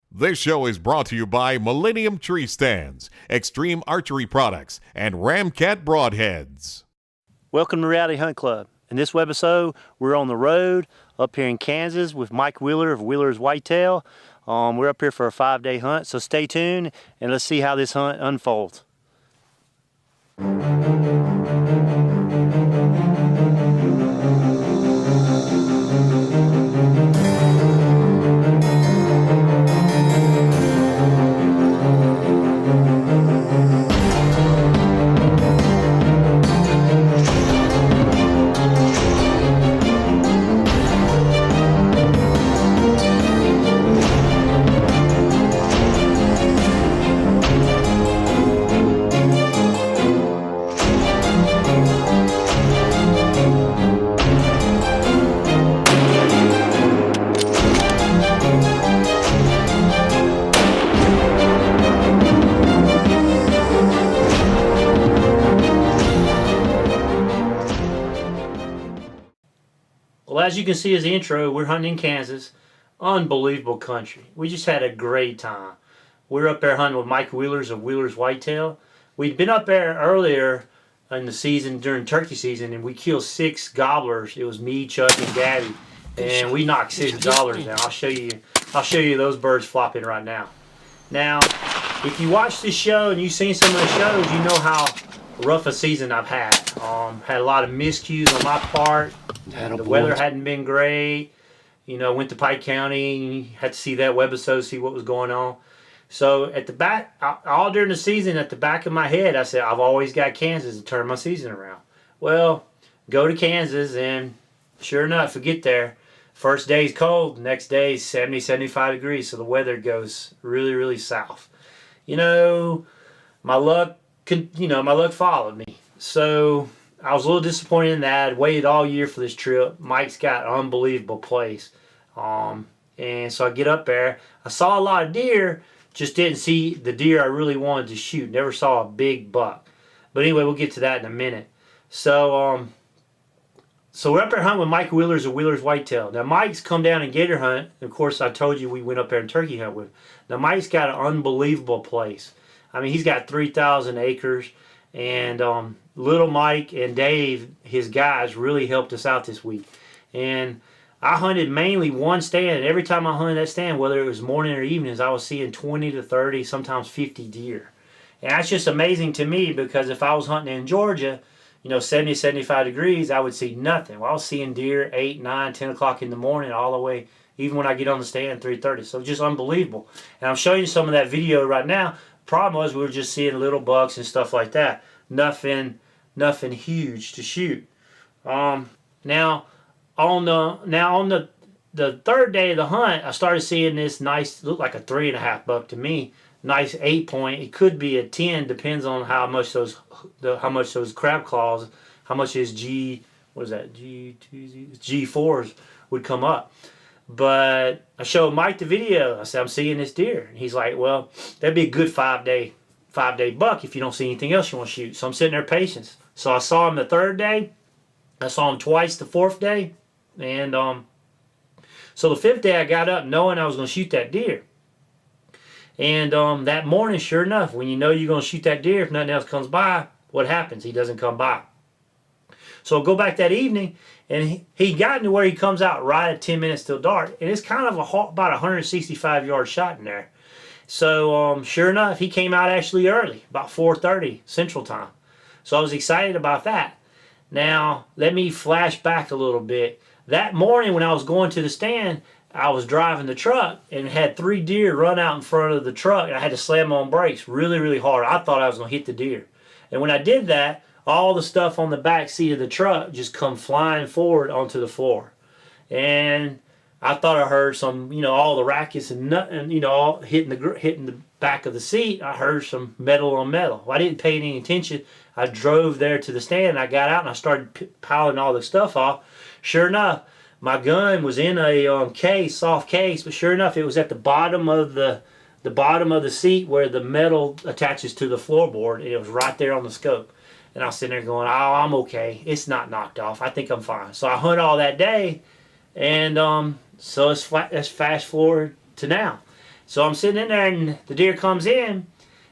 This show is brought to you by Millennium Tree Stands, Extreme Archery Products, and Ramcat Broadheads. Welcome to Reality Hunt Club. In this webisode, we're on the road up here in Kansas with Mike Wheeler of Wheeler's Whitetail. We're up here for a 5-day hunt, so stay tuned and let's see how this hunt unfolds. Well, as you can see as the intro, we're hunting in Kansas. Unbelievable country. We just had a great time. We're up there hunting with Mike Wheeler's of Wheeler's Whitetail. We'd been up there earlier in the season, during turkey season, and we killed 6 gobblers. It was me, Chuck, and Gabby. And we knocked 6 gobblers down. I'll show you those birds flopping right now. Now, if you watch this show and you've seen some of the shows, you know how rough a season I've had. Had a lot of miscues on my part. The weather hadn't been great. You know, went to Pike County, had to see that webisode, see what was going on. So at the back, all during the season, at the back of my head, I said, I've always got Kansas to turn my season around. Well, go to Kansas, and sure enough, we get there. First day's cold, next day 70, 75 degrees, so the weather goes really, really south. You know, my luck followed me. So I was a little disappointed in that. I'd waited all year for this trip. Mike's got an unbelievable place. And so I get up there. I saw a lot of deer, just didn't see the deer I really wanted to shoot. Never saw a big buck. But anyway, we'll get to that in a minute. So we're up there hunting with Mike Wheeler's of Wheeler's Whitetail. Now, Mike's come down and gator hunt. Of course, I told you we went up there and turkey hunt with him. Now, Mike's got an unbelievable place. I mean, he's got 3,000 acres. And little Mike and Dave, his guys, really helped us out this week. And I hunted mainly one stand. And every time I hunted that stand, whether it was morning or evenings, I was seeing 20 to 30, sometimes 50 deer. And that's just amazing to me, because if I was hunting in Georgia, you know, 70, 75 degrees, I would see nothing. Well, I was seeing deer 8, 9, 10 o'clock in the morning all the way, even when I get on the stand, 3:30. So just unbelievable. And I'm showing you some of that video right now. Problem was, we were just seeing little bucks and stuff like that. Nothing huge to shoot. Now on the third day of the hunt, I started seeing this nice, looked like a 3.5 buck to me. Nice 8-point. It could be a 10, depends on how much those crab claws, how much his G4s would come up. But I showed Mike the video. I said, I'm seeing this deer. And he's like, well, that'd be a good 5-day buck if you don't see anything else you want to shoot. So I'm sitting there patient. So I saw him the 3rd day. I saw him twice the 4th day. And so the 5th day I got up knowing I was going to shoot that deer. And that morning, sure enough, when you know you're going to shoot that deer, if nothing else comes by, what happens? He doesn't come by. So I go back that evening, and he got to where he comes out right at 10 minutes till dark. And it's kind of about a 165-yard shot in there. So sure enough, he came out actually early, about 4:30 Central Time. So I was excited about that. Now, let me flash back a little bit. That morning when I was going to the stand, I was driving the truck and had 3 deer run out in front of the truck, and I had to slam on brakes really, really hard. I thought I was going to hit the deer. And when I did that, all the stuff on the back seat of the truck just come flying forward onto the floor. And I thought I heard some, you know, all the rackets and you know, all hitting the back of the seat. I heard some metal on metal. Well, I didn't pay any attention. I drove there to the stand, and I got out and I started piling all the stuff off. Sure enough, my gun was in a case, soft case, but sure enough, it was at the bottom of the seat where the metal attaches to the floorboard, and it was right there on the scope. And I was sitting there going, oh, I'm okay. It's not knocked off. I think I'm fine. So I hunt all that day, and so let's fast forward to now. So I'm sitting in there, and the deer comes in,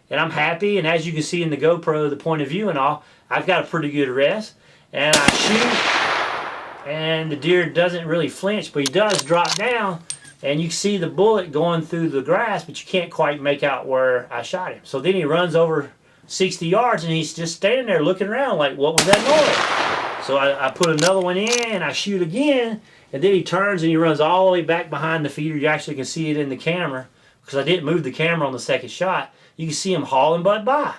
and I'm happy. And as you can see in the GoPro, the point of view and all, I've got a pretty good rest. And I shoot, and the deer doesn't really flinch, but he does drop down. And you see the bullet going through the grass, but you can't quite make out where I shot him. So then he runs over 60 yards, and he's just standing there looking around like, what was that noise? So I put another one in, and I shoot again, and then he turns and he runs all the way back behind the feeder. You actually can see it in the camera, because I didn't move the camera on the second shot. You can see him hauling butt by,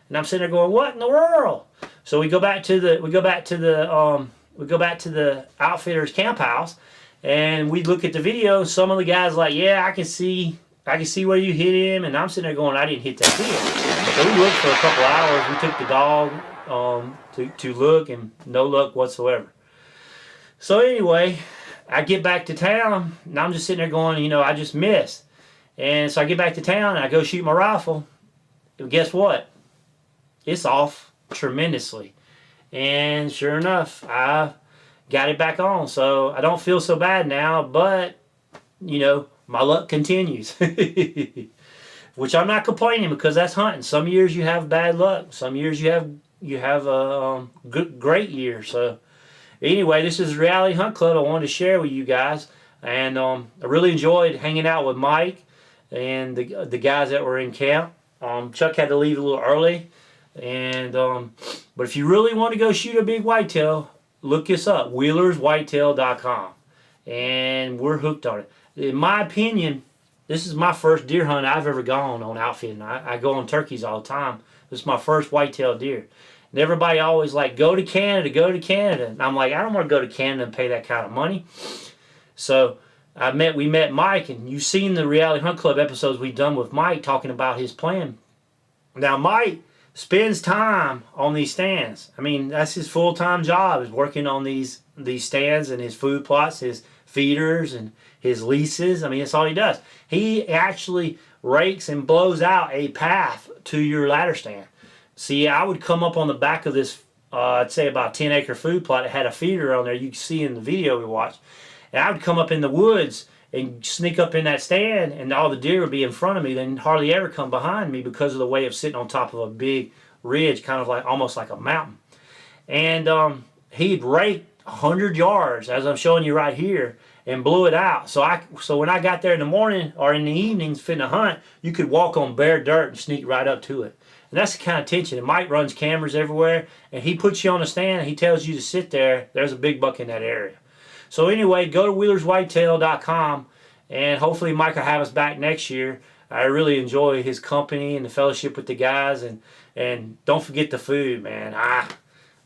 and I'm sitting there going, "What in the world?" So we go back to the outfitter's camp house, and we look at the video. Some of the guys like, "Yeah, I can see where you hit him," and I'm sitting there going, "I didn't hit that deer." So we looked for a couple hours. We took the dog to look, and no luck whatsoever. So anyway, I get back to town, and I'm just sitting there going, I just missed. And so I get back to town, and I go shoot my rifle. And guess what? It's off tremendously. And sure enough, I got it back on. So I don't feel so bad now, but, my luck continues. Which I'm not complaining, because that's hunting. Some years you have bad luck. Some years you have a great year. So anyway, this is Reality Hunt Club I wanted to share with you guys. And I really enjoyed hanging out with Mike and the guys that were in camp. Chuck had to leave a little early. And but if you really want to go shoot a big whitetail, look us up, WheelersWhitetail.com. And we're hooked on it. In my opinion, this is my first deer hunt I've ever gone on outfitting. I go on turkeys all the time. This is my first whitetail deer. And everybody always like, go to Canada, go to Canada. And I'm like, I don't want to go to Canada and pay that kind of money. So we met Mike, and you've seen the Reality Hunt Club episodes we've done with Mike talking about his plan. Now, Mike spends time on these stands. I mean, that's his full-time job, is working on these stands and his food plots, his feeders and his leases. I mean, that's all he does. He actually rakes and blows out a path to your ladder stand. See, I would come up on the back of this, I'd say about 10-acre food plot. It had a feeder on there. You can see in the video we watched. And I would come up in the woods and sneak up in that stand, and all the deer would be in front of me. Then hardly ever come behind me because of the way of sitting on top of a big ridge, kind of like almost like a mountain. And he'd rake 100 yards, as I'm showing you right here, and blew it out. So when I got there in the morning or in the evenings fitting to hunt, you could walk on bare dirt and sneak right up to it. And that's the kind of tension. And Mike runs cameras everywhere, and he puts you on a stand, and he tells you to sit there. There's a big buck in that area. So anyway, go to WheelersWhitetail.com, and hopefully Mike will have us back next year. I really enjoy his company and the fellowship with the guys, and don't forget the food, man.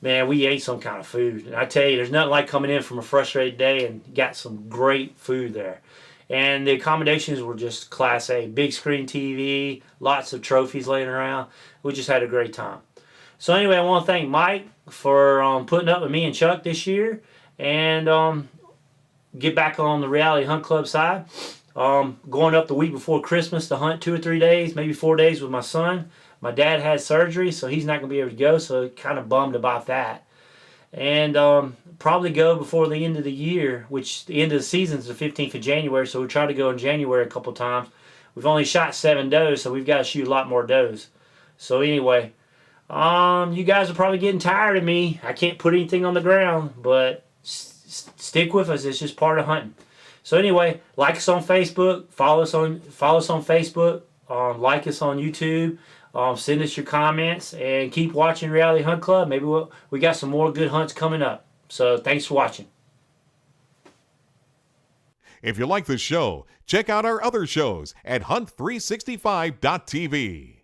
Man, we ate some kind of food. And I tell you, there's nothing like coming in from a frustrated day and got some great food there. And the accommodations were just class A. Big screen TV, lots of trophies laying around. We just had a great time. So anyway, I want to thank Mike for putting up with me and Chuck this year, and get back on the Reality Hunt Club side. Going up the week before Christmas to hunt 2 or 3 days, maybe 4 days with my son. My dad had surgery, so he's not going to be able to go, so kind of bummed about that. And probably go before the end of the year, which the end of the season is the 15th of January, so we try to go in January a couple times. We've only shot 7 does, so we've got to shoot a lot more does. So anyway, you guys are probably getting tired of me. I can't put anything on the ground, but stick with us. It's just part of hunting. So anyway, like us on Facebook, follow us on Facebook, like us on YouTube. Send us your comments, and keep watching Reality Hunt Club. Maybe we got some more good hunts coming up. So thanks for watching. If you like this show, check out our other shows at hunt365.tv.